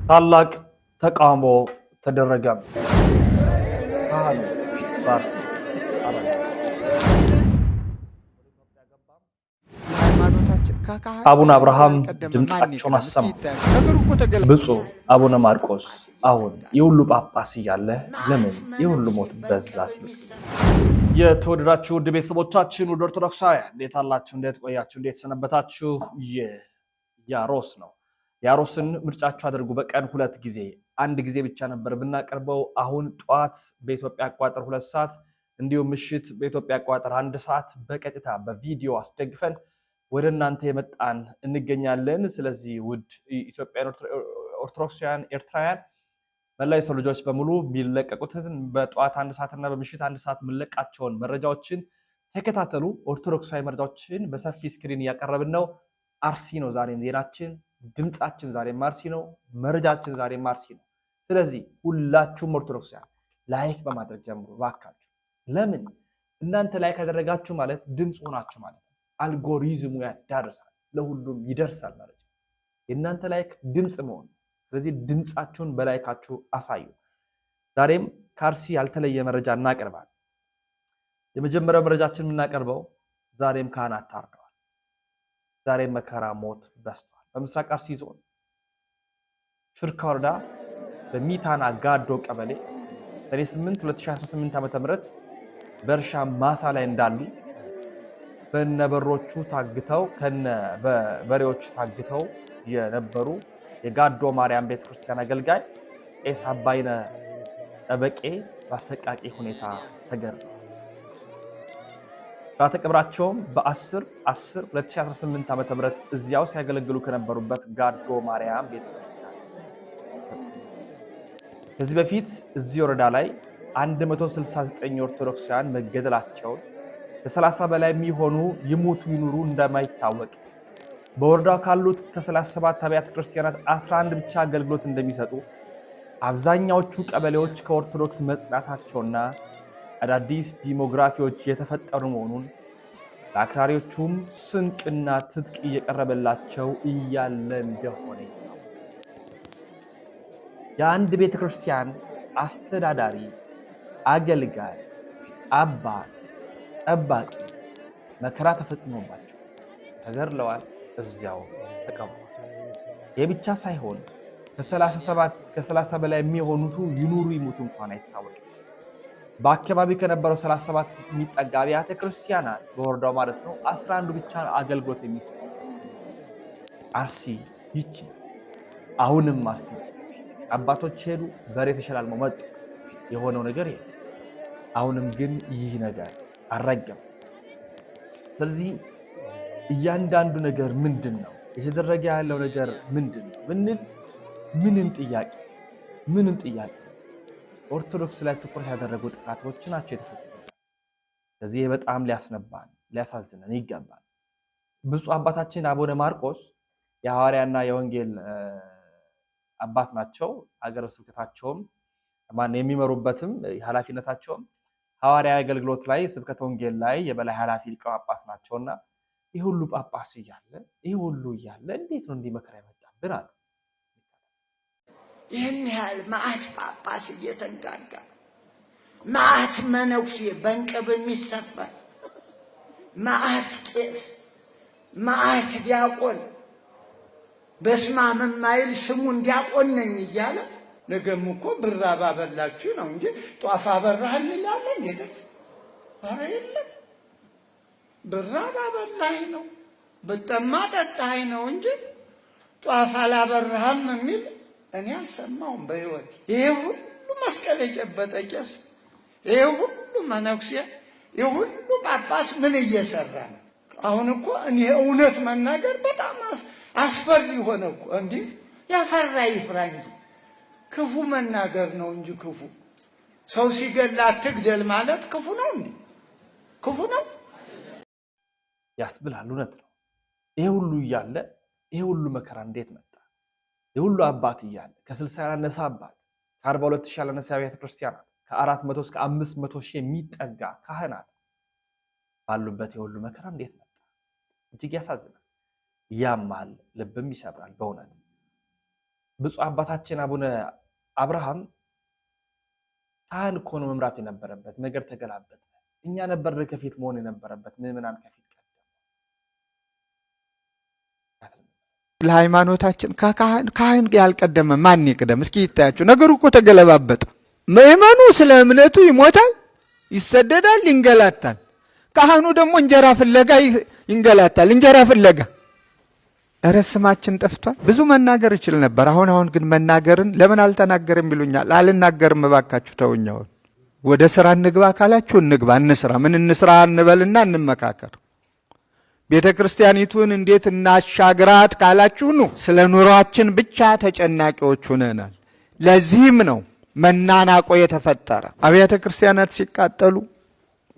ታላቅ ተቃውሞ ተደረገ። ካህኑ ባርስ አቡነ አብርሃም ድምጻቸውን አሰሙ። ብፁዕ አቡነ ማርቆስ አሁን የሁሉ ጳጳስ እያለ ለምን የሁሉ ሞት በዛ ሲሉ። የተወደዳችሁ ውድ ቤተሰቦቻችን ውድ ኦርቶዶክሳውያን እንዴት አላችሁ? እንዴት ቆያችሁ? እንዴት ሰነበታችሁ? ያሮስ ነው። ያሮስን ምርጫችሁ አድርጉ። በቀን 2 ጊዜ፣ አንድ ጊዜ ብቻ ነበር ብናቀርበው አሁን ጧት በኢትዮጵያ አቆጣጠር 2 ሰዓት እንዲሁም ምሽት በኢትዮጵያ አቆጣጠር 1 ሰዓት በቀጥታ በቪዲዮ አስደግፈን ወደ እናንተ የመጣን እንገኛለን። ስለዚህ ውድ ኢትዮጵያውያን ኦርቶዶክሳውያን ኤርትራውያን መላ የሰው ልጆች በሙሉ የሚለቀቁትን በጧት 1 ሰዓትና በምሽት 1 ሰዓት የምንለቃቸውን መረጃዎችን ተከታተሉ። ኦርቶዶክሳዊ መረጃዎችን በሰፊ ስክሪን እያቀረብን ነው። አርሲ ነው ዛሬም ዜናችን፣ ድምጻችን ዛሬም አርሲ ነው፣ መረጃችን ዛሬም አርሲ ነው። ስለዚህ ሁላችሁም ኦርቶዶክሳውያን ላይክ በማድረግ ጀምሩ ባካችሁ። ለምን እናንተ ላይክ ያደረጋችሁ ማለት ድምጽ ሆናችሁ ማለት ነው። አልጎሪዝሙ ያዳርሳል፣ ለሁሉም ይደርሳል ማለት ነው። የእናንተ ላይክ ድምጽ መሆን። ስለዚህ ድምጻችሁን በላይካችሁ አሳዩ። ዛሬም ከአርሲ ያልተለየ መረጃ እናቀርባለን። የመጀመሪያው መረጃችን የምናቀርበው ዛሬም ካህናት ታርደዋል። ዛሬም መከራ ሞት በስቷል። በምስራቅ አርሲ ዞን ሽርካ ወረዳ በሚታና ጋዶ ቀበሌ ሰኔ 8 2018 ዓ.ም በእርሻ ማሳ ላይ እንዳሉ በነበሮቹ ታግተው በበሬዎቹ ታግተው የነበሩ የጋዶ ማርያም ቤተክርስቲያን አገልጋይ ቄስ አባይነ ጠበቄ በአሰቃቂ ሁኔታ ተገድለዋል። ስርዓተ ቀብራቸውም በ10/10/2018 ዓ.ም እዚያው ሲያገለግሉ ከነበሩበት ጋዶ ማርያም ቤተክርስቲያን። ከዚህ በፊት እዚህ ወረዳ ላይ 169 ኦርቶዶክሳውያን መገደላቸውን ከ30 በላይ የሚሆኑ ይሞቱ ይኑሩ እንደማይታወቅ በወረዳው ካሉት ከ37 አብያተ ክርስቲያናት 11 ብቻ አገልግሎት እንደሚሰጡ አብዛኛዎቹ ቀበሌዎች ከኦርቶዶክስ መጽናታቸውና አዳዲስ ዲሞግራፊዎች የተፈጠሩ መሆኑን ለአክራሪዎቹም ስንቅና ትጥቅ እየቀረበላቸው እያለ እንደሆነ የአንድ ቤተ ክርስቲያን አስተዳዳሪ፣ አገልጋይ፣ አባት፣ ጠባቂ መከራ ተፈጽሞባቸው ተገድለዋል። እዚያው ተቀብረዋል። ይህ ብቻ ሳይሆን ከ30 በላይ የሚሆኑት ይኑሩ ይሙቱ እንኳን አይታወቅም። በአካባቢ ከነበረው 37 የሚጠጋ አብያተ ክርስቲያናት በወረዳው ማለት ነው 11 ብቻ አገልግሎት የሚሰጡ አርሲ ይቺ አሁንም አርሲ አባቶች ሄዱ፣ በሬ ተሸላልመው መጡ። የሆነው ነገር የለም። አሁንም ግን ይህ ነገር አልረገም። ስለዚህ እያንዳንዱ ነገር ምንድን ነው የተደረገ ያለው ነገር ምንድን ነው ብንል ምንም ጥያቄ ኦርቶዶክስ ላይ ትኩረት ያደረጉ ጥቃቶች ናቸው የተፈጸሙ። ስለዚህ በጣም ሊያስነባን ሊያሳዝነን ይገባል። ብፁዕ አባታችን አቡነ ማርቆስ የሐዋርያና የወንጌል አባት ናቸው። ሀገረ ስብከታቸውም የሚመሩበትም ኃላፊነታቸውም ሐዋርያዊ አገልግሎት ላይ ስብከተ ወንጌል ላይ የበላይ ኃላፊ ሊቀ ጳጳስ ናቸውና ይህ ሁሉ ጳጳስ እያለ እንዴት ነው እንዲህ መከራ የመጣብን አሉ። ይህን ያህል መዓት ጳጳስ እየተንጋጋ መዓት መነኩሴ በእንቅብ የሚሰፈር መዓት ቄስ መዓት ዲያቆን በስመ አብ የማይል ስሙን ዲያቆን ነኝ እያለ ነገም እኮ ብር አባበላችሁ ነው እንጂ ጧፍ አበራህ እንላለን። የጥቅስ ኧረ የለም ብር አባበላህ ነው ብጠማ ጠጣህ ነው እንጂ ጧፍ አላበራህም የሚል እኔ አልሰማሁም በሕይወት። ይሄ ሁሉ መስቀል የጨበጠ ቄስ፣ ይሄ ሁሉ መነኩሴ፣ ይሄ ሁሉ ጳጳስ ምን እየሰራ ነው? አሁን እኮ እኔ እውነት መናገር በጣም አስፈሪ ሆነ እኮ። እንዲህ ያፈራ ይፍራ እንጂ ክፉ መናገር ነው እንጂ ክፉ ሰው ሲገላ አትግደል ማለት ክፉ ነው እንዴ? ክፉ ነው ያስብላል። እውነት ነው። ይሄ ሁሉ እያለ ይሄ ሁሉ መከራ እንዴት መጣ? የሁሉ አባት እያለ ከ60 ያላነሰ አባት ከ42 ሺህ ያላነሰ አብያተ ክርስቲያናት ከ400 እስከ 500 ሺህ የሚጠጋ ካህናት ባሉበት የሁሉ መከራ እንዴት መጣ? እጅግ ያሳዝናል፣ ያማል፣ ልብም ይሰብራል በእውነት። ብፁዕ አባታችን አቡነ አብርሃም ካህን እኮ ነው መምራት የነበረበት። ነገር ተገላበጠ። እኛ ነበር ከፊት መሆን የነበረበት፣ ምዕመናን ከፊት ለሃይማኖታችን ካህን ያልቀደመ ማን ይቅደም? እስኪ ይታያችሁ። ነገሩ እኮ ተገለባበጠ። ምዕመኑ ስለ እምነቱ ይሞታል፣ ይሰደዳል፣ ይንገላታል። ካህኑ ደግሞ እንጀራ ፍለጋ ይንገላታል። እንጀራ ፍለጋ እረ ስማችን ጠፍቷል። ብዙ መናገር ይችል ነበር። አሁን ግን መናገርን ለምን አልተናገርም ይሉኛል። አልናገርም እባካችሁ ተውኛው። ወደ ስራ እንግባ ካላችሁ እንግባ፣ እንስራ። ምን እንስራ እንበልና እንመካከር። ቤተ ክርስቲያኒቱን እንዴት እናሻግራት ካላችሁ ነው። ስለ ኑሯችን ብቻ ተጨናቂዎች ሆነናል። ለዚህም ነው መናናቆ የተፈጠረ። አብያተ ክርስቲያናት ሲቃጠሉ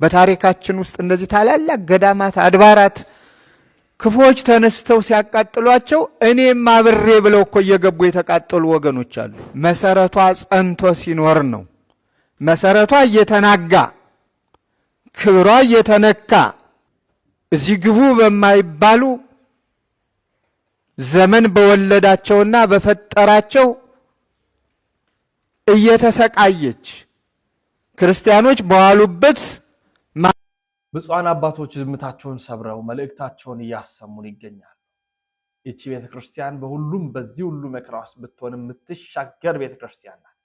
በታሪካችን ውስጥ እንደዚህ ታላላቅ ገዳማት፣ አድባራት ክፎች ተነስተው ሲያቃጥሏቸው እኔም አብሬ ብለው እኮ እየገቡ የተቃጠሉ ወገኖች አሉ። መሰረቷ ጸንቶ ሲኖር ነው። መሰረቷ እየተናጋ ክብሯ እየተነካ እዚህ ግቡ በማይባሉ ዘመን በወለዳቸውና በፈጠራቸው እየተሰቃየች ክርስቲያኖች በዋሉበት ብፁዓን አባቶች ዝምታቸውን ሰብረው መልእክታቸውን እያሰሙን ይገኛሉ። ይቺ ቤተክርስቲያን በሁሉም በዚህ ሁሉ መከራ ውስጥ ብትሆንም የምትሻገር ቤተክርስቲያን ናት።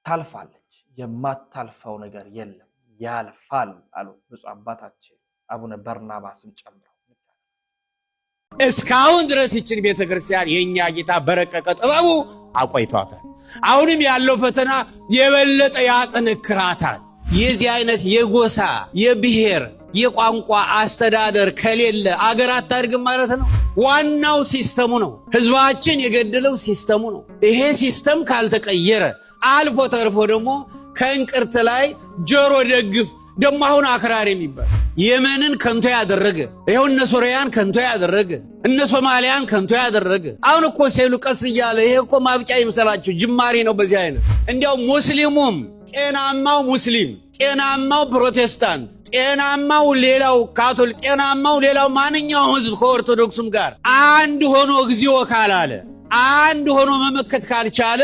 ታልፋለች። የማታልፈው ነገር የለም፣ ያልፋል አሉ ብፁዕ አባታችን አቡነ በርናባስን ጨምረው። እስካሁን ድረስ ይችን ቤተክርስቲያን የኛ ጌታ በረቀቀ ጥበቡ አቆይቷታል። አሁንም ያለው ፈተና የበለጠ ያጠነክራታል። የዚህ አይነት የጎሳ የብሔር የቋንቋ አስተዳደር ከሌለ አገር አታድግም ማለት ነው። ዋናው ሲስተሙ ነው። ህዝባችን የገደለው ሲስተሙ ነው። ይሄ ሲስተም ካልተቀየረ አልፎ ተርፎ ደግሞ ከእንቅርት ላይ ጆሮ ደግፍ ደሞ አሁን አክራሪ የሚባል የመንን ከንቶ ያደረገ ይሄው እነ ሶሪያን ከንቶ ያደረገ እነ ሶማሊያን ከንቶ ያደረገ አሁን እኮ ሴሉ ቀስ እያለ ይሄ እኮ ማብቂያ ይመስላችሁ ጅማሬ ነው። በዚህ አይነት እንዲያው ሙስሊሙም ጤናማው ሙስሊም፣ ጤናማው ፕሮቴስታንት፣ ጤናማው ሌላው ካቶሊክ፣ ጤናማው ሌላው ማንኛውም ህዝብ ከኦርቶዶክሱም ጋር አንድ ሆኖ እግዚኦ ካላለ አንድ ሆኖ መመከት ካልቻለ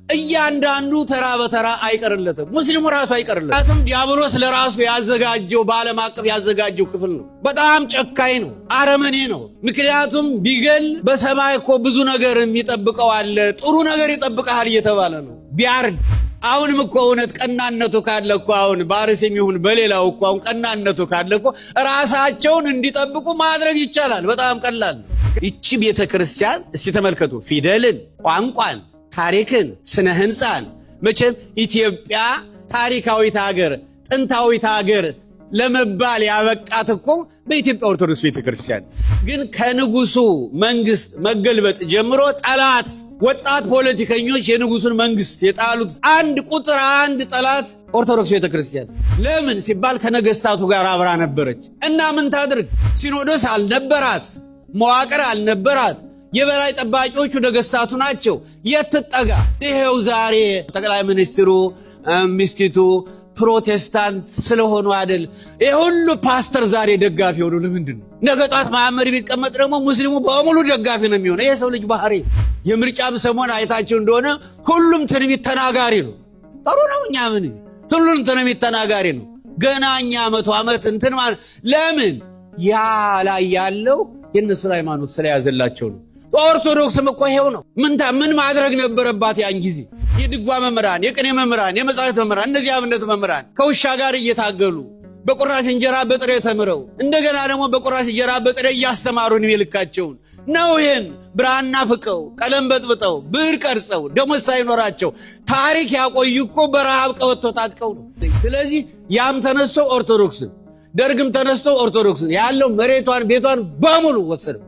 እያንዳንዱ ተራ በተራ አይቀርለትም። ሙስሊሙ ራሱ አይቀርለትም። ዲያብሎስ ለራሱ ያዘጋጀው በዓለም አቀፍ ያዘጋጀው ክፍል ነው። በጣም ጨካኝ ነው፣ አረመኔ ነው። ምክንያቱም ቢገል በሰማይ እኮ ብዙ ነገር የሚጠብቀው አለ፣ ጥሩ ነገር ይጠብቀሃል እየተባለ ነው። ቢያርድ አሁንም እኮ እውነት ቀናነቱ ካለ እኮ አሁን ባርሴም ይሁን በሌላው እኮ አሁን ቀናነቱ ካለ እኮ ራሳቸውን እንዲጠብቁ ማድረግ ይቻላል። በጣም ቀላል። ይቺ ቤተክርስቲያን እስቲ ተመልከቱ፣ ፊደልን፣ ቋንቋን፣ ታሪክን፣ ስነ ህንፃን። መቼም ኢትዮጵያ ታሪካዊት ሀገር ጥንታዊት ሀገር ለመባል ያበቃት እኮ በኢትዮጵያ ኦርቶዶክስ ቤተክርስቲያን። ግን ከንጉሱ መንግስት መገልበጥ ጀምሮ ጠላት ወጣት ፖለቲከኞች የንጉሱን መንግስት የጣሉት አንድ ቁጥር አንድ ጠላት ኦርቶዶክስ ቤተክርስቲያን። ለምን ሲባል ከነገስታቱ ጋር አብራ ነበረች እና ምን ታድርግ? ሲኖዶስ አልነበራት፣ መዋቅር አልነበራት። የበላይ ጠባቂዎቹ ነገስታቱ ናቸው። የትጠጋ ይሄው ዛሬ ጠቅላይ ሚኒስትሩ ሚስቲቱ ፕሮቴስታንት ስለሆኑ አይደል ይሄ ሁሉ ፓስተር ዛሬ ደጋፊ ሆኖ? ለምንድን ነው? ነገ ጧት መሐመድ ቢቀመጥ ደግሞ ሙስሊሙ በሙሉ ደጋፊ ነው የሚሆነው። ይሄ ሰው ልጅ ባህሪ። የምርጫም ሰሞን አይታችሁ እንደሆነ ሁሉም ትንቢት ተናጋሪ ነው። ጥሩ ነው። እኛ ምን ሁሉም ትንቢት ተናጋሪ ነው። ገና እኛ 100 ዓመት እንትን ማለት ለምን ያ ላይ ያለው የነሱ ሃይማኖት ስለያዘላቸው ነው። ኦርቶዶክስም እኮ ይሄው ነው። ምን ማድረግ ነበረባት ያን ጊዜ? የድጓ መምህራን፣ የቅኔ መምህራን፣ የመጻሕፍት መምህራን፣ እነዚህ አብነት መምህራን ከውሻ ጋር እየታገሉ በቁራሽ እንጀራ በጥሬ ተምረው እንደገና ደግሞ በቁራሽ እንጀራ በጥሬ እያስተማሩ እድሜ ልካቸውን ነው። ይሄን ብራና ፍቀው ቀለም በጥብጠው ብዕር ቀርጸው ደሞዝ ሳይኖራቸው ታሪክ ያቆዩ እኮ በረሃብ ቀበቶ ታጥቀው ነው። ስለዚህ ያም ተነስቶ ኦርቶዶክስን፣ ደርግም ተነስቶ ኦርቶዶክስን ያለው መሬቷን ቤቷን በሙሉ ወሰደው።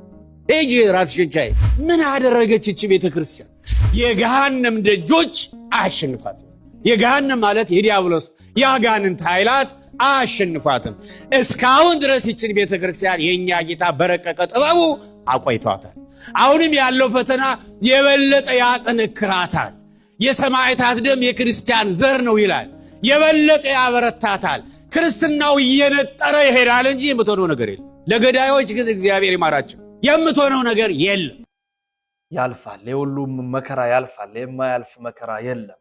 እጂ ራስሽን ቻይ። ምን አደረገች እቺ ቤተክርስቲያን? የገሃነም ደጆች አያሸንፋትም። የገሃነም ማለት የዲያብሎስ የአጋንንት ኃይላት አያሸንፋትም። እስካሁን ድረስ ይችን ቤተክርስቲያን የኛ ጌታ በረቀቀ ጥበቡ አቆይቷታል። አሁንም ያለው ፈተና የበለጠ ያጠነክራታል። የሰማዕታት ደም የክርስቲያን ዘር ነው ይላል። የበለጠ ያበረታታል። ክርስትናው እየነጠረ ይሄዳል እንጂ የምትሆነው ነገር የለም። ለገዳዮች ግን እግዚአብሔር ይማራቸው። የምትሆነው ነገር የለም። ያልፋል። የሁሉም መከራ ያልፋል። የማያልፍ መከራ የለም።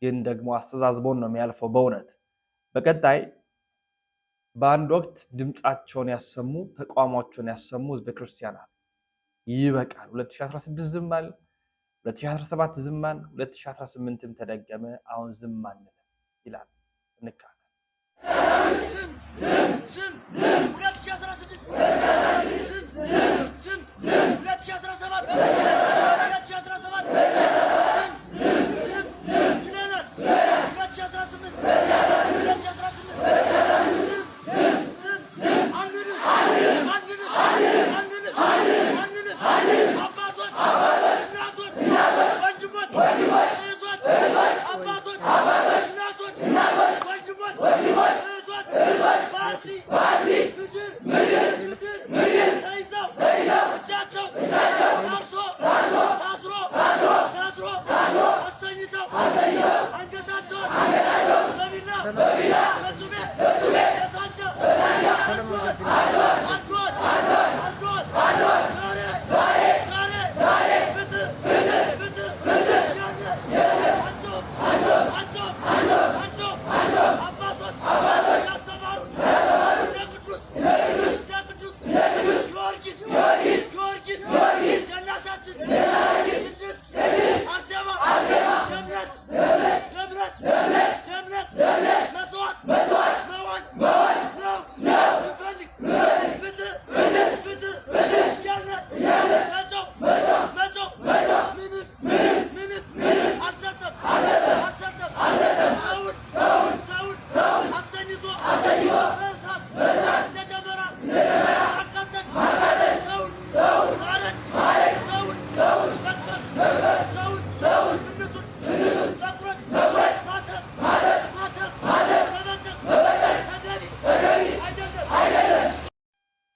ግን ደግሞ አስተዛዝቦን ነው የሚያልፈው። በእውነት በቀጣይ በአንድ ወቅት ድምፃቸውን ያሰሙ ተቋማቸውን ያሰሙ ህዝበ ክርስቲያናት ይበቃል፣ 2016 ዝም አለ፣ 2017 ዝም አለ፣ 2018ም ተደገመ፣ አሁን ዝም አንልም ይላል። እንካተል።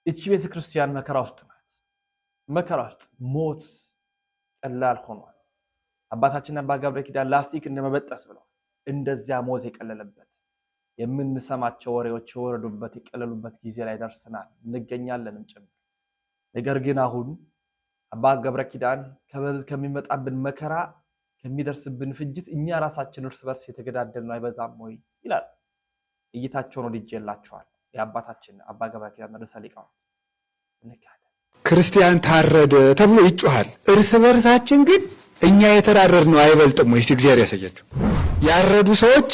እቺ ቤተክርስቲያን መከራ ውስጥ ናት። መከራ ውስጥ ሞት ቀላል ሆኗል። አባታችን አባ ገብረ ኪዳን ላስቲክ እንደመበጠስ ብለው እንደዚያ ሞት የቀለለበት የምንሰማቸው ወሬዎች የወረዱበት የቀለሉበት ጊዜ ላይ ደርሰናል እንገኛለንም ጭምር። ነገር ግን አሁን አባ ገብረ ኪዳን ከሚመጣብን መከራ ከሚደርስብን ፍጅት እኛ ራሳችን እርስ በርስ የተገዳደልነው አይበዛም ወይ ይላል። እይታቸውን ወድጄላቸዋል። የአባታችን አባ ገብረ ኪዳን ርዕሰ ሊቃውንት ክርስቲያን ታረደ ተብሎ ይጮሃል። እርስ በርሳችን ግን እኛ የተራረድነው አይበልጥም ወይ? እግዚአብሔር ያሳያቸው። ያረዱ ሰዎች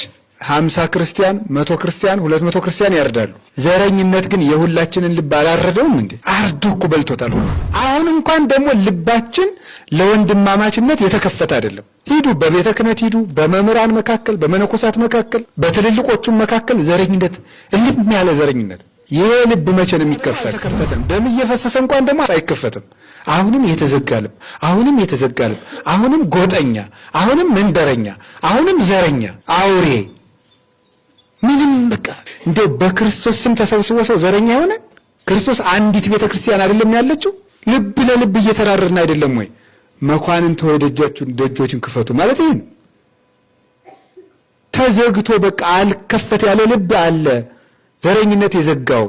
50 ክርስቲያን 100 ክርስቲያን 200 ክርስቲያን ያርዳሉ። ዘረኝነት ግን የሁላችንን ልብ አላረደውም እንዴ? አርዶ እኮ በልቶታል ሁሉ። አሁን እንኳን ደግሞ ልባችን ለወንድማማችነት የተከፈተ አይደለም። ሂዱ፣ በቤተ ክህነት ሂዱ፣ በመምህራን መካከል፣ በመነኮሳት መካከል፣ በትልልቆቹም መካከል ዘረኝነት፣ እልም ያለ ዘረኝነት። ይሄ ልብ መቼ ነው የሚከፈት? ደም እየፈሰሰ እንኳን ደግሞ አይከፈትም። አሁንም የተዘጋ ልብ፣ አሁንም የተዘጋ ልብ፣ አሁንም ጎጠኛ፣ አሁንም መንደረኛ፣ አሁንም ዘረኛ፣ አውሬ። ምንም በቃ እንደው በክርስቶስ ስም ተሰብስቦ ሰው ዘረኛ የሆነ ክርስቶስ አንዲት ቤተ ክርስቲያን አይደለም ያለችው? ልብ ለልብ እየተራረድን አይደለም ወይ? መኳንንት ሆይ ደጆችን ክፈቱ ማለት ይሄ ነው። ተዘግቶ በቃ አልከፈት ያለ ልብ አለ፣ ዘረኝነት የዘጋው።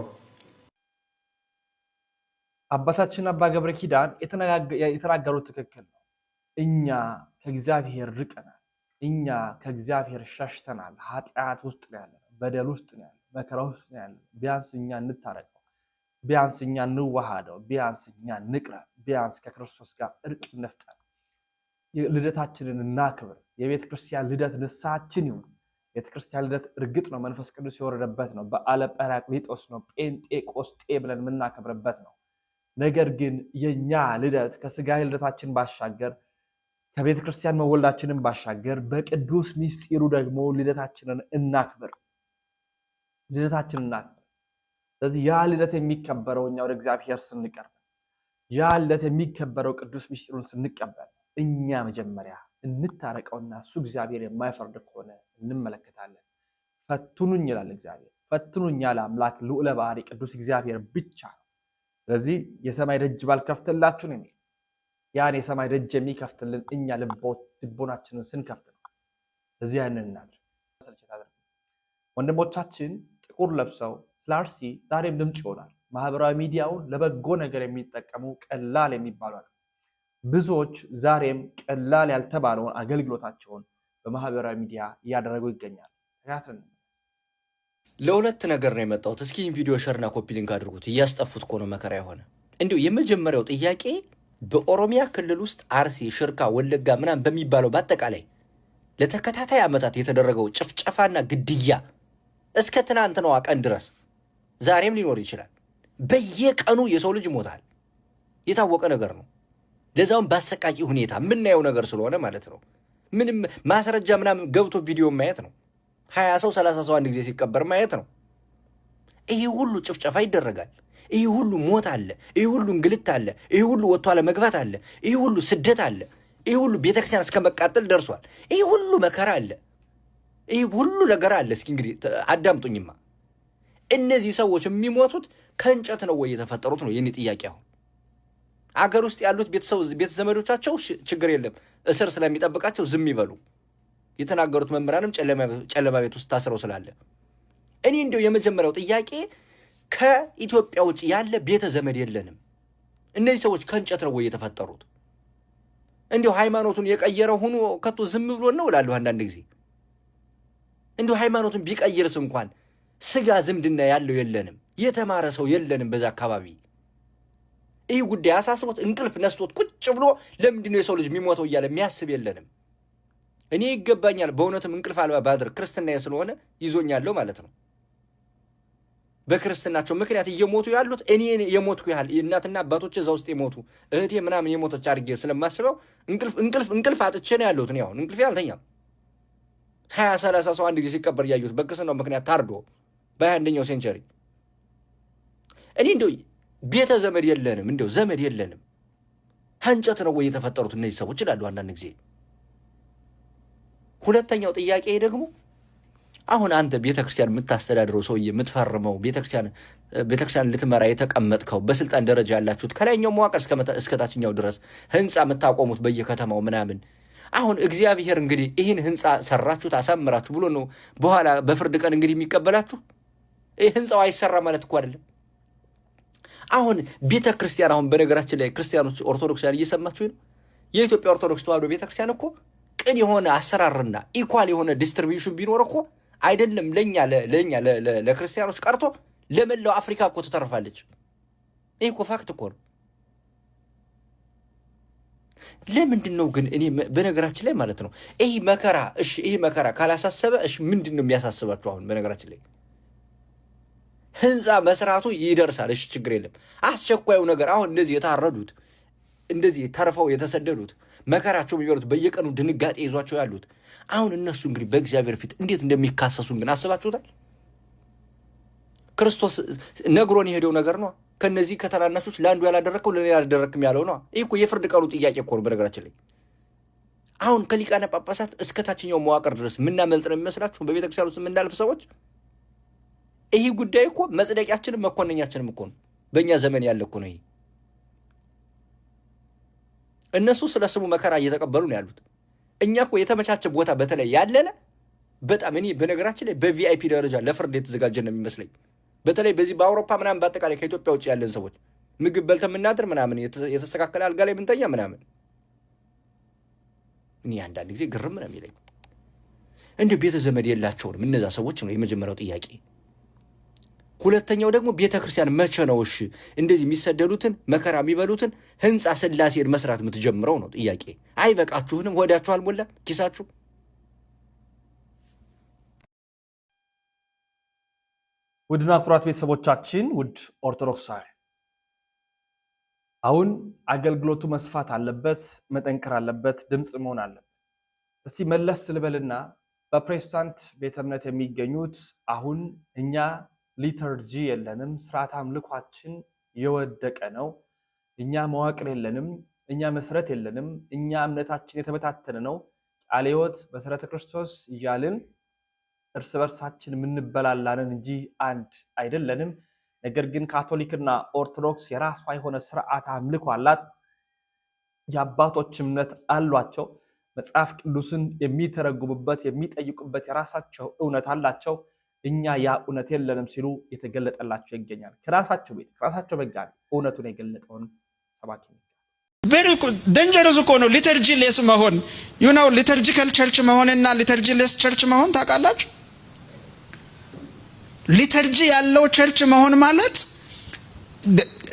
አባታችን አባ ገብረ ኪዳን የተናገሩት ትክክል ነው። እኛ ከእግዚአብሔር ርቀናል። እኛ ከእግዚአብሔር ሸሽተናል። ኃጢአት ውስጥ ነው ያለነው፣ በደል ውስጥ ነው ያለነው፣ መከራ ውስጥ ነው ያለነው። ቢያንስ እኛ እንታረቀው፣ ቢያንስ እኛ እንዋሃደው፣ ቢያንስ እኛ እንቅረብ፣ ቢያንስ ከክርስቶስ ጋር እርቅ እንፍጠር፣ ልደታችንን እናክብር። የቤተ ክርስቲያን ልደት ንስሐችን ይሁን። ቤተ ክርስቲያን ልደት እርግጥ ነው መንፈስ ቅዱስ የወረደበት ነው። በዓለ ጰራቅሊጦስ ነው፣ ጴንጤቆስጤ ብለን የምናከብርበት ነው። ነገር ግን የኛ ልደት ከስጋዊ ልደታችን ባሻገር ከቤተ ክርስቲያን መወልዳችንን ባሻገር በቅዱስ ሚስጢሩ ደግሞ ልደታችንን እናክብር። ልደታችንን እናክብር። ስለዚህ ያ ልደት የሚከበረው እኛ ወደ እግዚአብሔር ስንቀርብ፣ ያ ልደት የሚከበረው ቅዱስ ሚስጢሩን ስንቀበል፣ እኛ መጀመሪያ እንታረቀውና እሱ እግዚአብሔር የማይፈርድ ከሆነ እንመለከታለን። ፈትኑኝ ይላል እግዚአብሔር። ፈትኑኝ ያለ አምላክ ልዑለ ባህሪ ቅዱስ እግዚአብሔር ብቻ ነው። ስለዚህ የሰማይ ደጅ ባልከፍትላችሁ ነው የሚል ያን የሰማይ ደጅ የሚከፍትልን እኛ ልቦናችንን ስንከፍት ነው። ስለዚህ ያንን እናድርግ። ወንድሞቻችን ጥቁር ለብሰው ስለ አርሲ ዛሬም ድምፅ ይሆናል። ማህበራዊ ሚዲያውን ለበጎ ነገር የሚጠቀሙ ቀላል የሚባሉ አሉ። ብዙዎች ዛሬም ቀላል ያልተባለውን አገልግሎታቸውን በማህበራዊ ሚዲያ እያደረጉ ይገኛል። ለሁለት ነገር ነው የመጣሁት። እስኪ ቪዲዮ ሸርና ኮፒ ሊንክ አድርጉት። እያስጠፉት እኮ ነው መከራ የሆነ። እንዲሁ የመጀመሪያው ጥያቄ በኦሮሚያ ክልል ውስጥ አርሲ፣ ሽርካ፣ ወለጋ ምናምን በሚባለው በአጠቃላይ ለተከታታይ ዓመታት የተደረገው ጭፍጨፋና ግድያ እስከ ትናንትናዋ ቀን ድረስ ዛሬም ሊኖር ይችላል። በየቀኑ የሰው ልጅ ይሞታል። የታወቀ ነገር ነው። ለዛውም በአሰቃቂ ሁኔታ የምናየው ነገር ስለሆነ ማለት ነው። ምንም ማስረጃ ምናምን ገብቶ ቪዲዮ ማየት ነው። 20 ሰው 30 ሰው አንድ ጊዜ ሲቀበር ማየት ነው። ይሄ ሁሉ ጭፍጨፋ ይደረጋል። ይሄ ሁሉ ሞት አለ። ይሄ ሁሉ እንግልት አለ። ይሄ ሁሉ ወጥቶ አለመግባት አለ። ይሄ ሁሉ ስደት አለ። ይሄ ሁሉ ቤተክርስቲያን እስከ መቃጠል ደርሷል። ይሄ ሁሉ መከራ አለ። ይሄ ሁሉ ነገር አለ። እስኪ እንግዲህ አዳምጡኝማ። እነዚህ ሰዎች የሚሞቱት ከእንጨት ነው ወይ የተፈጠሩት ነው የኔ ጥያቄ። አሁን አገር ውስጥ ያሉት ቤተ ዘመዶቻቸው ችግር የለም እስር ስለሚጠብቃቸው ዝም ይበሉ። የተናገሩት መምህራንም ጨለማ ቤት ውስጥ ታስረው ስላለ እኔ እንደው የመጀመሪያው ጥያቄ ከኢትዮጵያ ውጭ ያለ ቤተ ዘመድ የለንም። እነዚህ ሰዎች ከእንጨት ነው ወይ የተፈጠሩት? እንዲሁ ሃይማኖቱን የቀየረው ሆኖ ከቶ ዝም ብሎ ነው እላለሁ አንዳንድ ጊዜ። እንዲሁ ሃይማኖቱን ቢቀይርስ እንኳን ስጋ ዝምድና ያለው የለንም። የተማረ ሰው የለንም በዛ አካባቢ። ይህ ጉዳይ አሳስቦት እንቅልፍ ነስቶት ቁጭ ብሎ ለምንድን ነው የሰው ልጅ የሚሞተው እያለ የሚያስብ የለንም። እኔ ይገባኛል በእውነትም እንቅልፍ አልባ ባድር ክርስትናዬ ስለሆነ ይዞኛለሁ ማለት ነው። በክርስትናቸው ምክንያት እየሞቱ ያሉት እኔ የሞትኩ ያህል እናትና አባቶች እዛ ውስጥ የሞቱ እህቴ ምናምን የሞተች አድርጌ ስለማስበው እንቅልፍ አጥቼ ነው ያለሁት። እኔ አሁን እንቅልፌ አልተኛም። 20-30 ሰው አንድ ጊዜ ሲቀበር እያዩት በክርስትናው ምክንያት ታርዶ በ21ኛው ሴንቸሪ። እኔ እንደው ቤተ ዘመድ የለንም፣ እንደው ዘመድ የለንም። እንጨት ነው ወይ የተፈጠሩት እነዚህ ሰዎች ይላሉ አንዳንድ ጊዜ። ሁለተኛው ጥያቄ ደግሞ አሁን አንተ ቤተክርስቲያን የምታስተዳድረው ሰውዬ የምትፈርመው ቤተክርስቲያን ልትመራ የተቀመጥከው በስልጣን ደረጃ ያላችሁት ከላይኛው መዋቅር እስከ ታችኛው ድረስ ህንፃ የምታቆሙት በየከተማው ምናምን፣ አሁን እግዚአብሔር እንግዲህ ይህን ህንፃ ሰራችሁት አሳምራችሁ ብሎ ነው በኋላ በፍርድ ቀን እንግዲህ የሚቀበላችሁ? ይህ ህንፃው አይሰራ ማለት እኮ አይደለም። አሁን ቤተክርስቲያን አሁን በነገራችን ላይ ክርስቲያኖች ኦርቶዶክሳውያን እየሰማችሁ ነው። የኢትዮጵያ ኦርቶዶክስ ተዋሕዶ ቤተክርስቲያን እኮ ቅን የሆነ አሰራርና ኢኳል የሆነ ዲስትሪቢዩሽን ቢኖር እኮ አይደለም ለኛ ለክርስቲያኖች ቀርቶ ለመላው አፍሪካ እኮ ትተርፋለች። ይህ እኮ ፋክት እኮ ነው። ለምንድን ነው ግን እኔ በነገራችን ላይ ማለት ነው ይህ መከራ ካላሳሰበ ምንድን ነው የሚያሳስባችሁ? አሁን በነገራችን ላይ ህንፃ መስራቱ ይደርሳል፣ ችግር የለም። አስቸኳዩ ነገር አሁን እንደዚህ የታረዱት እንደዚህ ተርፈው የተሰደዱት መከራቸው የሚበሉት በየቀኑ ድንጋጤ ይዟቸው ያሉት አሁን እነሱ እንግዲህ በእግዚአብሔር ፊት እንዴት እንደሚካሰሱ ግን አስባችሁታል? ክርስቶስ ነግሮን የሄደው ነገር ነው። ከነዚህ ከተናናሾች ለአንዱ ያላደረከው ለሌላ አላደረክም ያለው ነው። ይህ እኮ የፍርድ ቀኑ ጥያቄ እኮ ነው። በነገራችን ላይ አሁን ከሊቃነ ጳጳሳት እስከ ታችኛው መዋቅር ድረስ የምናመልጥ ነው የሚመስላችሁ? በቤተክርስቲያን ውስጥ የምናልፍ ሰዎች ይህ ጉዳይ እኮ መጽደቂያችንም መኮንኛችንም እኮ ነው። በእኛ ዘመን ያለ እኮ ነው ይሄ። እነሱ ስለ ስሙ መከራ እየተቀበሉ ነው ያሉት። እኛ እኮ የተመቻቸ ቦታ በተለይ ያለነ በጣም እኔ በነገራችን ላይ በቪአይፒ ደረጃ ለፍርድ የተዘጋጀ ነው የሚመስለኝ። በተለይ በዚህ በአውሮፓ ምናምን በአጠቃላይ ከኢትዮጵያ ውጭ ያለን ሰዎች ምግብ በልተን የምናድር ምናምን የተስተካከለ አልጋ ላይ ምንተኛ ምናምን እኔ አንዳንድ ጊዜ ግርም ነው የሚለኝ። እንደ ቤተ ዘመድ የላቸውንም እነዛ ሰዎች ነው የመጀመሪያው ጥያቄ። ሁለተኛው ደግሞ ቤተ ክርስቲያን መቼ ነው እንደዚህ የሚሰደዱትን መከራ የሚበሉትን ህንፃ ስላሴን መስራት የምትጀምረው ነው ጥያቄ። አይበቃችሁንም? ወዳችሁ አልሞላም ኪሳችሁ? ውድና ኩራት ቤተሰቦቻችን፣ ውድ ኦርቶዶክሳዊ፣ አሁን አገልግሎቱ መስፋት አለበት፣ መጠንከር አለበት፣ ድምፅ መሆን አለበት። እስቲ መለስ ልበልና በፕሮቴስታንት ቤተ እምነት የሚገኙት አሁን እኛ ሊተርጂ የለንም፣ ስርዓት አምልኳችን የወደቀ ነው፣ እኛ መዋቅር የለንም፣ እኛ መሰረት የለንም፣ እኛ እምነታችን የተበታተነ ነው፣ ቃለ ሕይወት መሰረተ ክርስቶስ እያልን እርስ በርሳችን የምንበላላንን እንጂ አንድ አይደለንም። ነገር ግን ካቶሊክና ኦርቶዶክስ የራሷ የሆነ ስርዓት አምልኮ አላት። የአባቶች እምነት አሏቸው። መጽሐፍ ቅዱስን የሚተረጉሙበት የሚጠይቁበት የራሳቸው እውነት አላቸው። እኛ ያ እውነት የለንም ሲሉ የተገለጠላቸው ይገኛል። ከራሳቸው ቤት ከራሳቸው መጋቢ እውነቱን የገለጠውን ሰባኪ ቬሪ ደንጀረስ እኮ ነው ሊተርጂ ሌስ መሆን። ዩ ኖው ሊተርጂካል ቸርች መሆንና ሊተርጂ ሌስ ቸርች መሆን ታውቃላችሁ? ሊተርጂ ያለው ቸርች መሆን ማለት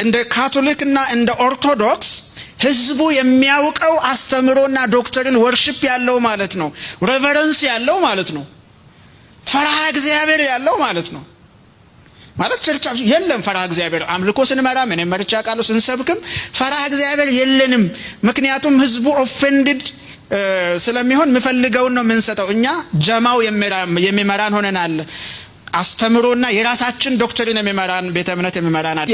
እንደ ካቶሊክ እና እንደ ኦርቶዶክስ ህዝቡ የሚያውቀው አስተምሮና ዶክትሪን ወርሺፕ ያለው ማለት ነው። ሬቨረንስ ያለው ማለት ነው። ፈርሃ እግዚአብሔር ያለው ማለት ነው። ማለት ቸርች የለም ፈርሃ እግዚአብሔር። አምልኮ ስንመራ ምን መርቻ ቃሉ ስንሰብክም ፈርሃ እግዚአብሔር የለንም። ምክንያቱም ህዝቡ ኦፌንድድ ስለሚሆን ምፈልገውን ነው የምንሰጠው። እኛ ጀማው የሚመራን ሆነናል። አስተምሮና የራሳችን ዶክትሪን የሚመራን ቤተ እምነት የሚመራን አለ።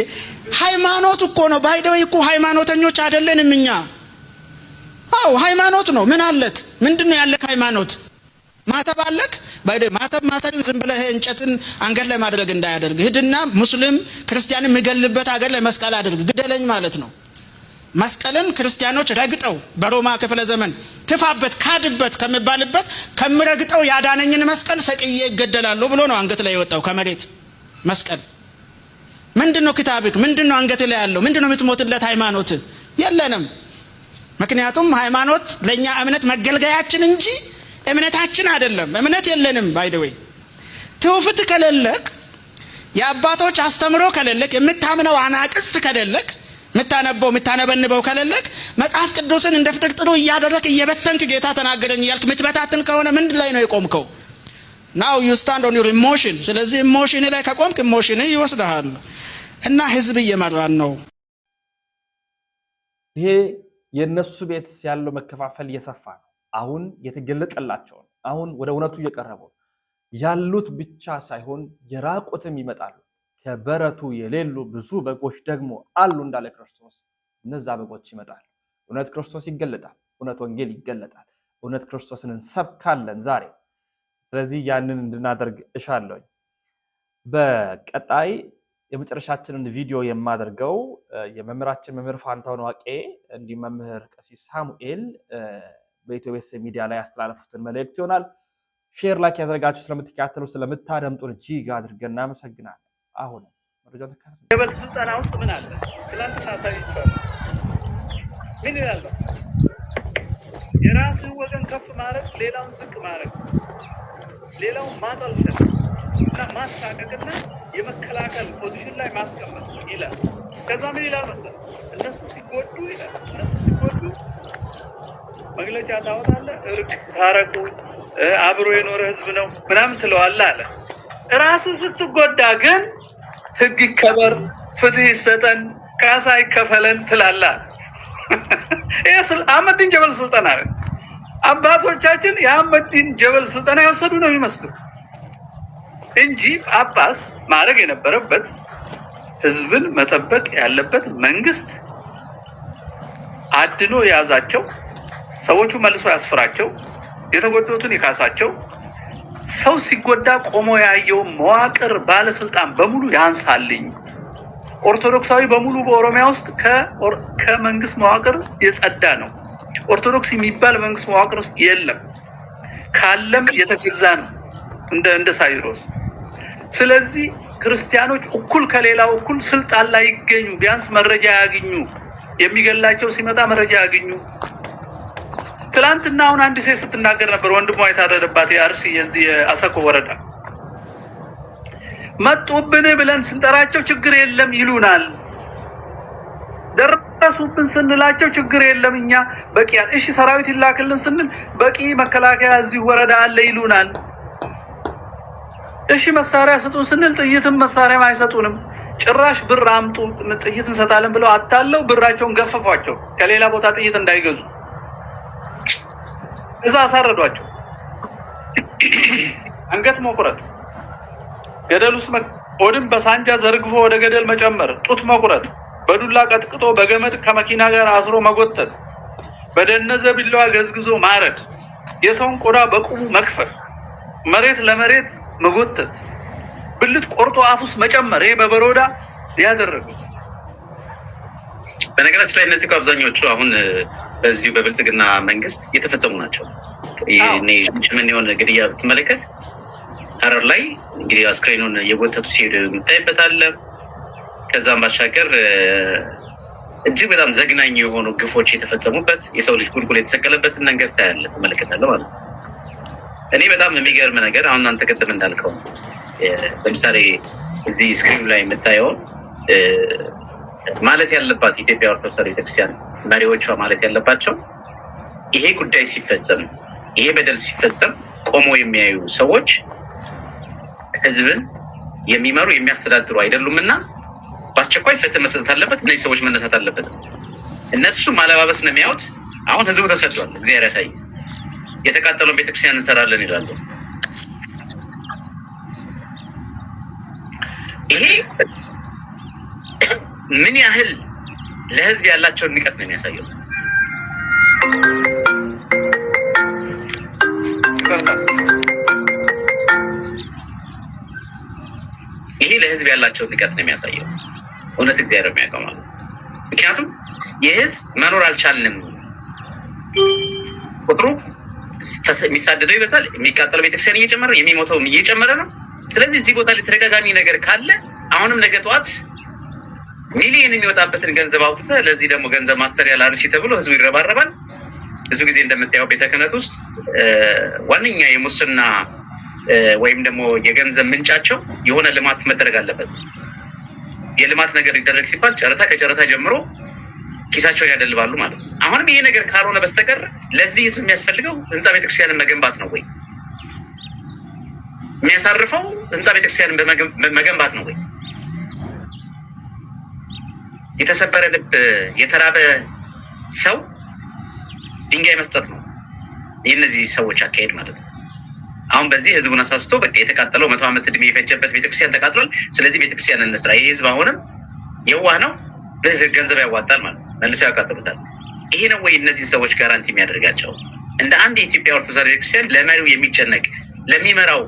ሃይማኖት እኮ ነው ባይደው እኮ ሃይማኖተኞች አይደለንም እኛ። አው ሃይማኖት ነው። ምን አለክ? ምንድነው ያለክ ሃይማኖት? ማተብ አለክ? ባይደው ማተብ ማሰርን ዝም ብለህ እንጨትን አንገት ላይ ማድረግ እንዳያደርግ ሂድና ሙስሊም ክርስቲያን የሚገልበት አገር ላይ መስቀል አድርግ ግደለኝ ማለት ነው። መስቀልን ክርስቲያኖች ረግጠው በሮማ ክፍለ ዘመን ትፋበት ካድበት ከመባልበት ከምረግጠው ያዳነኝን መስቀል ሰቅዬ ይገደላሉ ብሎ ነው አንገት ላይ የወጣው ከመሬት መስቀል። ምንድነው ክታብክ? ምንድነው አንገት ላይ ያለው? ምንድነው የምትሞትለት ሃይማኖት? የለንም። ምክንያቱም ሃይማኖት ለኛ እምነት መገልገያችን እንጂ እምነታችን አይደለም። እምነት የለንም። ባይ ዘ ዌይ ትውፊት ከሌለክ፣ የአባቶች አስተምሮ ከሌለክ፣ የምታምነው አናቅስት ከሌለክ፣ ምታነበንበው ከሌለክ፣ መጽሐፍ ቅዱስን እንደ ፍጥርጥሩ እያደረክ እየበተንክ ጌታ ተናገረኝ እያልክ ምትበታትን ከሆነ ምንድን ላይ ነው የቆምከው? ናው ዩ ስታንድ ኦን ዩር ኢሞሽን። ስለዚህ ኢሞሽን ላይ ከቆምክ ኢሞሽን ይወስድሃል እና ህዝብ እየመራን ነው። ይሄ የነሱ ቤት ያለው መከፋፈል እየሰፋ ነው። አሁን የተገለጠላቸው አሁን ወደ እውነቱ እየቀረቡ ያሉት ብቻ ሳይሆን የራቁትም ይመጣሉ። ከበረቱ የሌሉ ብዙ በጎች ደግሞ አሉ እንዳለ ክርስቶስ። እነዛ በጎች ይመጣሉ። እውነት ክርስቶስ ይገለጣል። እውነት ወንጌል ይገለጣል። እውነት ክርስቶስን እንሰብካለን ዛሬ። ስለዚህ ያንን እንድናደርግ እሻለሁ። በቀጣይ የመጨረሻችንን ቪዲዮ የማደርገው የመምህራችን መምህር ፋንታሁን ዋቄ እንዲህ መምህር ቀሲስ ሳሙኤል በኢትዮ ቤተሰብ ሚዲያ ላይ ያስተላለፉትን መልእክት ይሆናል። ሼር ላይክ ያደረጋችሁ ስለምትከታተሉ ስለምታደምጡን እጅግ አድርገን እናመሰግናለን። አሁን መረጃው ተካፈለ። የበል ስልጠና ውስጥ ምን አለ? ትናንትና አሳይቻለሁ። ምን ይላል? የራስን ወገን ከፍ ማድረግ፣ ሌላውን ዝቅ ማድረግ፣ ሌላውን ማጠልሸት እና ማሳቀቅና የመከላከል ፖዚሽን ላይ ማስቀመጥ ይላል። ከዛ ምን ይላል መሰለህ? እነሱ ሲጎዱ ይላል፣ እነሱ ሲጎዱ መግለጫ ታወጣለህ፣ እርቅ ታረቁ፣ አብሮ የኖረ ህዝብ ነው ምናምን ትለዋለህ አለ። ራስህ ስትጎዳ ግን ህግ ይከበር፣ ፍትህ ይሰጠን፣ ካሳ ይከፈለን ትላለህ። ይሄ አህመዲን ጀበል ስልጠና ነው። አባቶቻችን የአህመዲን ጀበል ስልጠና የወሰዱ ነው የሚመስሉት እንጂ ጳጳስ ማድረግ የነበረበት ህዝብን መጠበቅ ያለበት መንግስት አድኖ የያዛቸው ሰዎቹ መልሶ ያስፈራቸው፣ የተጎዱትን ይካሳቸው፣ ሰው ሲጎዳ ቆሞ ያየው መዋቅር ባለስልጣን በሙሉ ያንሳልኝ። ኦርቶዶክሳዊ በሙሉ በኦሮሚያ ውስጥ ከመንግስት መዋቅር የጸዳ ነው። ኦርቶዶክስ የሚባል መንግስት መዋቅር ውስጥ የለም። ካለም የተገዛ ነው እንደ ሳይሮስ። ስለዚህ ክርስቲያኖች እኩል ከሌላው እኩል ስልጣን ላይ ይገኙ፣ ቢያንስ መረጃ ያገኙ፣ የሚገላቸው ሲመጣ መረጃ ያገኙ። ትላንትና አሁን አንድ ሴት ስትናገር ነበር። ወንድሟ የታረደባት የአርሲ የዚህ የአሰኮ ወረዳ መጡብን ብለን ስንጠራቸው ችግር የለም ይሉናል። ደረሱብን ስንላቸው ችግር የለም እኛ በቂ እሺ ሰራዊት ይላክልን ስንል በቂ መከላከያ እዚህ ወረዳ አለ ይሉናል። እሺ መሳሪያ ስጡን ስንል ጥይትም መሳሪያም አይሰጡንም። ጭራሽ ብር አምጡ ጥይት እንሰጣለን ብለው አታለው ብራቸውን ገፈፏቸው ከሌላ ቦታ ጥይት እንዳይገዙ እዛ አሳረዷቸው። አንገት መቁረጥ፣ ገደል ውስጥ ሆድን በሳንጃ ዘርግፎ ወደ ገደል መጨመር፣ ጡት መቁረጥ፣ በዱላ ቀጥቅጦ በገመድ ከመኪና ጋር አስሮ መጎተት፣ በደነዘ ቢላዋ ገዝግዞ ማረድ፣ የሰውን ቆዳ በቁሙ መክፈፍ፣ መሬት ለመሬት መጎተት፣ ብልት ቆርጦ አፍ ውስጥ መጨመር፣ ይሄ በበሮዳ ያደረጉት። በነገራችን ላይ እነዚህ አብዛኞቹ አሁን በዚሁ በብልጽግና መንግስት የተፈጸሙ ናቸው። ምን የሆነ ግድያ ብትመለከት ሀረር ላይ እንግዲህ አስክሬኑን የጎተቱ ሲሄዱ የምታይበት አለ። ከዛም ባሻገር እጅግ በጣም ዘግናኝ የሆኑ ግፎች የተፈጸሙበት የሰው ልጅ ቁልቁል የተሰቀለበትን ነገር ታያለህ፣ ትመለከታለህ ማለት ነው። እኔ በጣም የሚገርም ነገር አሁን አንተ ቅድም እንዳልከው ለምሳሌ እዚህ ስክሪኑ ላይ የምታየውን ማለት ያለባት ኢትዮጵያ ኦርቶዶክስ ቤተክርስቲያን መሪዎቿ ማለት ያለባቸው ይሄ ጉዳይ ሲፈጸም፣ ይሄ በደል ሲፈጸም ቆሞ የሚያዩ ሰዎች ህዝብን የሚመሩ የሚያስተዳድሩ አይደሉምና በአስቸኳይ ፍትህ መስጠት አለበት። እነዚህ ሰዎች መነሳት አለበት። እነሱ ማለባበስ ነው የሚያዩት። አሁን ህዝቡ ተሰዷል። እግዚአብሔር ያሳይ። የተቃጠለውን ቤተክርስቲያን እንሰራለን ይላሉ። ይሄ ምን ያህል ለህዝብ ያላቸውን ንቀት ነው የሚያሳየው። ይሄ ለህዝብ ያላቸውን ንቀት ነው የሚያሳየው። እውነት እግዚአብሔር የሚያውቀው ማለት ነው። ምክንያቱም የህዝብ መኖር አልቻልንም፣ ቁጥሩ የሚሳደደው ይበዛል፣ የሚቃጠለው ቤተክርስቲያን እየጨመረ የሚሞተውም እየጨመረ ነው። ስለዚህ እዚህ ቦታ ላይ ተደጋጋሚ ነገር ካለ አሁንም ነገ ጠዋት ሚሊዮን የሚወጣበትን ገንዘብ አውጥተህ ለዚህ ደግሞ ገንዘብ ማሰሪያ ላርሺ ተብሎ ህዝቡ ይረባረባል። ብዙ ጊዜ እንደምታየው ቤተ ክህነት ውስጥ ዋነኛ የሙስና ወይም ደግሞ የገንዘብ ምንጫቸው የሆነ ልማት መደረግ አለበት። የልማት ነገር ሊደረግ ሲባል ጨረታ ከጨረታ ጀምሮ ኪሳቸውን ያደልባሉ ማለት ነው። አሁንም ይሄ ነገር ካልሆነ በስተቀር ለዚህ ህዝብ የሚያስፈልገው ህንፃ ቤተክርስቲያንን መገንባት ነው ወይ? የሚያሳርፈው ህንፃ ቤተክርስቲያንን መገንባት ነው ወይ? የተሰበረ ልብ የተራበ ሰው ድንጋይ መስጠት ነው የእነዚህ ሰዎች አካሄድ ማለት ነው። አሁን በዚህ ህዝቡን አሳስቶ በቃ የተቃጠለው 100 ዓመት እድሜ የፈጀበት ቤተክርስቲያን ተቃጥሏል። ስለዚህ ቤተክርስቲያን እንስራ። ይህ ህዝብ አሁንም የዋህ ነው፣ ገንዘብ ያዋጣል ማለት ነው። መልሰው ያቃጥሉታል። ይሄ ነው ወይ እነዚህ ሰዎች ጋራንቲ የሚያደርጋቸው? እንደ አንድ የኢትዮጵያ ኦርቶዶክስ ቤተክርስቲያን ለመሪው የሚጨነቅ ለሚመራው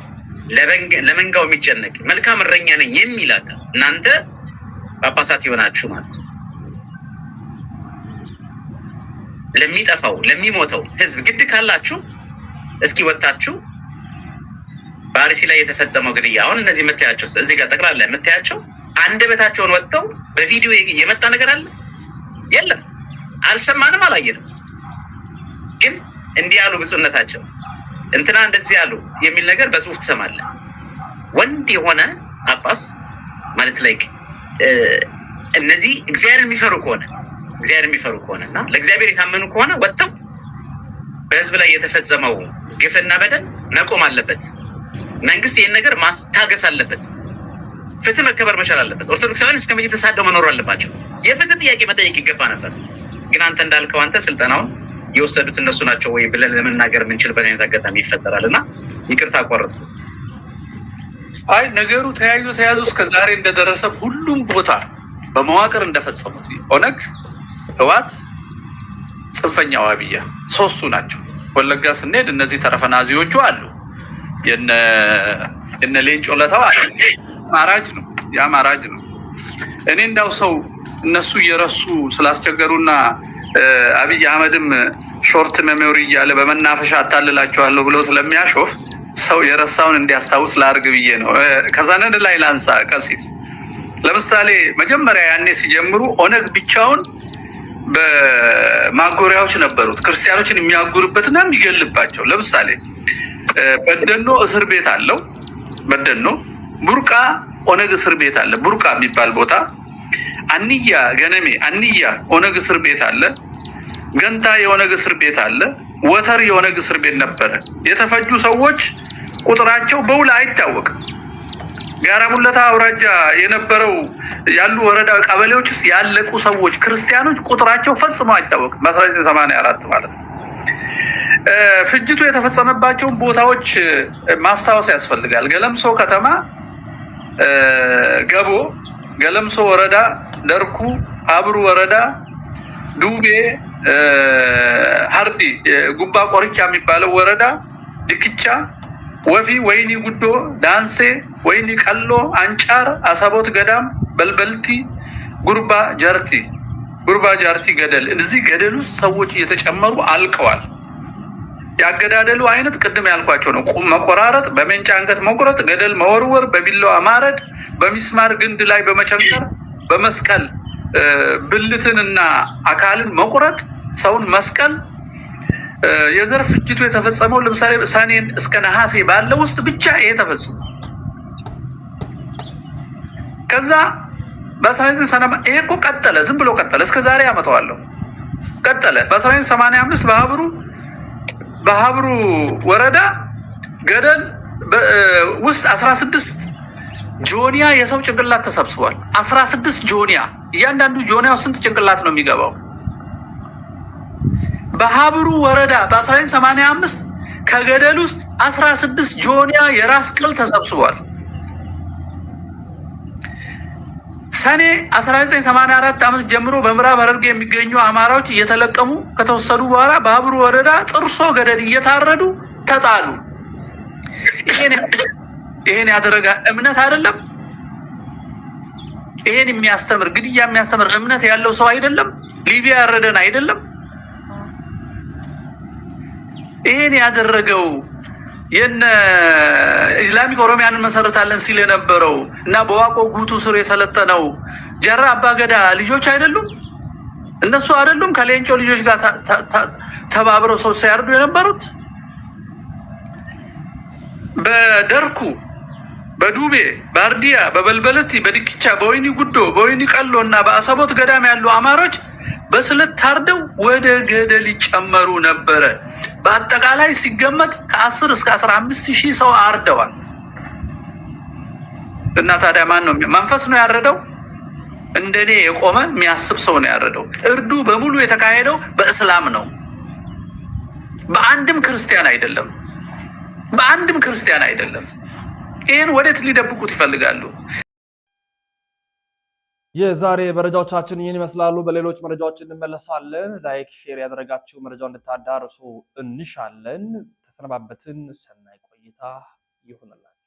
ለመንጋው የሚጨነቅ መልካም እረኛ ነኝ የሚል አካል እናንተ ጳጳሳት የሆናችሁ ማለት ነው። ለሚጠፋው ለሚሞተው ህዝብ ግድ ካላችሁ እስኪ ወጣችሁ በአርሲ ላይ የተፈጸመው ግድያ አሁን እነዚህ የምታያቸው እዚህ ጋር ጠቅላላ የምታያቸው አንደበታቸውን ወጥተው በቪዲዮ የመጣ ነገር አለ? የለም። አልሰማንም፣ አላየንም። ግን እንዲህ ያሉ ብፁዕነታቸው እንትና እንደዚህ ያሉ የሚል ነገር በጽሁፍ ትሰማለህ። ወንድ የሆነ ጳጳስ ማለት ላይ እነዚህ እግዚአብሔር የሚፈሩ ከሆነ እና ለእግዚአብሔር የታመኑ ከሆነ ወጥተው በህዝብ ላይ የተፈጸመው ግፍና በደል መቆም አለበት። መንግስት ይህን ነገር ማስታገስ አለበት። ፍትህ መከበር መቻል አለበት። ኦርቶዶክሳውያን እስከ መቼ ተሳደው መኖር አለባቸው? የፍትህ ጥያቄ መጠየቅ ይገባ ነበር። ግን አንተ እንዳልከው አንተ ስልጠናውን የወሰዱት እነሱ ናቸው ወይ ብለን ለመናገር የምንችልበት አይነት አጋጣሚ ይፈጠራል እና ይቅርታ አቋረጥኩ። አይ ነገሩ ተያይዞ እስከ ዛሬ እንደደረሰ ሁሉም ቦታ በመዋቅር እንደፈጸሙት ኦነግ፣ ህወሓት፣ ጽንፈኛ ዋብያ ሶስቱ ናቸው። ወለጋ ስንሄድ እነዚህ ተረፈናዚዎቹ አሉ። የነ ሌንጮ ለታው አለ። ማራጅ ነው፣ ያ ማራጅ ነው። እኔ እንዳው ሰው እነሱ እየረሱ ስላስቸገሩና አብይ አህመድም ሾርት ሜሞሪ እያለ በመናፈሻ አታልላቸዋለሁ ብሎ ስለሚያሾፍ ሰው የረሳውን እንዲያስታውስ ላድርግ ብዬ ነው። ከዛነን ላይ ላንሳ። ቀሲስ ለምሳሌ መጀመሪያ ያኔ ሲጀምሩ ኦነግ ብቻውን በማጎሪያዎች ነበሩት ክርስቲያኖችን የሚያጉርበትና የሚገልባቸው። ለምሳሌ በደኖ እስር ቤት አለው። በደኖ ቡርቃ ኦነግ እስር ቤት አለ። ቡርቃ የሚባል ቦታ አንያ ገነሜ አንያ ኦነግ እስር ቤት አለ። ገንታ የኦነግ እስር ቤት አለ። ወተር የኦነግ እስር ቤት ነበረ። የተፈጁ ሰዎች ቁጥራቸው በውል አይታወቅም። ጋራ ሙለታ አውራጃ የነበረው ያሉ ወረዳ ቀበሌዎች ውስጥ ያለቁ ሰዎች ክርስቲያኖች ቁጥራቸው ፈጽሞ አይታወቅም። በ1984 ማለት ነው። ፍጅቱ የተፈጸመባቸውን ቦታዎች ማስታወስ ያስፈልጋል። ገለምሶ ከተማ፣ ገቦ፣ ገለምሶ ወረዳ፣ ደርኩ፣ አብሩ ወረዳ፣ ዱቤ፣ ሀርዲ፣ ጉባ ቆርቻ የሚባለው ወረዳ፣ ድክቻ፣ ወፊ፣ ወይኒ ጉዶ፣ ዳንሴ፣ ወይኒ ቀሎ፣ አንጫር፣ አሰቦት ገዳም፣ በልበልቲ፣ ጉርባ ጃርቲ ገደል። እዚህ ገደል ውስጥ ሰዎች እየተጨመሩ አልቀዋል። ያገዳደሉ አይነት ቅድም ያልኳቸው ነው። መቆራረጥ፣ በሜንጫ አንገት መቁረጥ፣ ገደል መወርወር፣ በቢላዋ ማረድ፣ በሚስማር ግንድ ላይ በመቸንከር፣ በመስቀል ብልትንና አካልን መቁረጥ፣ ሰውን መስቀል፣ የዘር ፍጅቱ የተፈጸመው ለምሳሌ ሰኔን እስከ ነሐሴ ባለው ውስጥ ብቻ ይሄ ተፈጽሞ ከዛ በ1980 ይሄ እኮ ቀጠለ፣ ዝም ብሎ ቀጠለ። እስከ ዛሬ አመጣዋለሁ ቀጠለ። በ1985 በሀብሩ ወረዳ ገደል ውስጥ 16 ጆኒያ የሰው ጭንቅላት ተሰብስቧል። 16 ጆኒያ፣ እያንዳንዱ ጆኒያው ስንት ጭንቅላት ነው የሚገባው? በሀብሩ ወረዳ በ1985 ከገደል ውስጥ 16 ጆኒያ የራስ ቅል ተሰብስቧል። ሰኔ 1984 ዓመት ጀምሮ በምዕራብ ሐረርጌ የሚገኙ አማራዎች እየተለቀሙ ከተወሰዱ በኋላ በሀብሩ ወረዳ ጥርሶ ገደል እየታረዱ ተጣሉ። ይሄን ያደረገ እምነት አይደለም? ይሄን የሚያስተምር ግድያ የሚያስተምር እምነት ያለው ሰው አይደለም? ሊቢያ ያረደን አይደለም? ይሄን ያደረገው የነ ኢስላሚክ ኦሮሚያን መሰረታለን ሲል የነበረው እና በዋቆ ጉቱ ስር የሰለጠነው ጀራ አባገዳ ልጆች አይደሉም? እነሱ አይደሉም ከሌንጮ ልጆች ጋር ተባብረው ሰው ሲያርዱ የነበሩት? በደርኩ፣ በዱቤ፣ በአርዲያ፣ በበልበለቲ፣ በድክቻ፣ በወይኒ ጉዶ፣ በወይኒ ቀሎ እና በአሰቦት ገዳም ያሉ አማሮች በስለት ታርደው ወደ ገደል ይጨመሩ ነበረ። በአጠቃላይ ሲገመት ከ10 እስከ 15 ሺህ ሰው አርደዋል። እና ታዲያ ማን ነው? መንፈስ ነው ያረደው? እንደኔ የቆመ የሚያስብ ሰው ነው ያረደው። እርዱ በሙሉ የተካሄደው በእስላም ነው፣ በአንድም ክርስቲያን አይደለም። በአንድም ክርስቲያን አይደለም። ይህን ወዴት ሊደብቁት ይፈልጋሉ? የዛሬ መረጃዎቻችን ይህን ይመስላሉ። በሌሎች መረጃዎች እንመለሳለን። ላይክ፣ ሼር ያደረጋችሁ መረጃው እንድታዳርሱ እንሻለን። ተሰነባበትን። ሰናይ ቆይታ ይሁንላችሁ።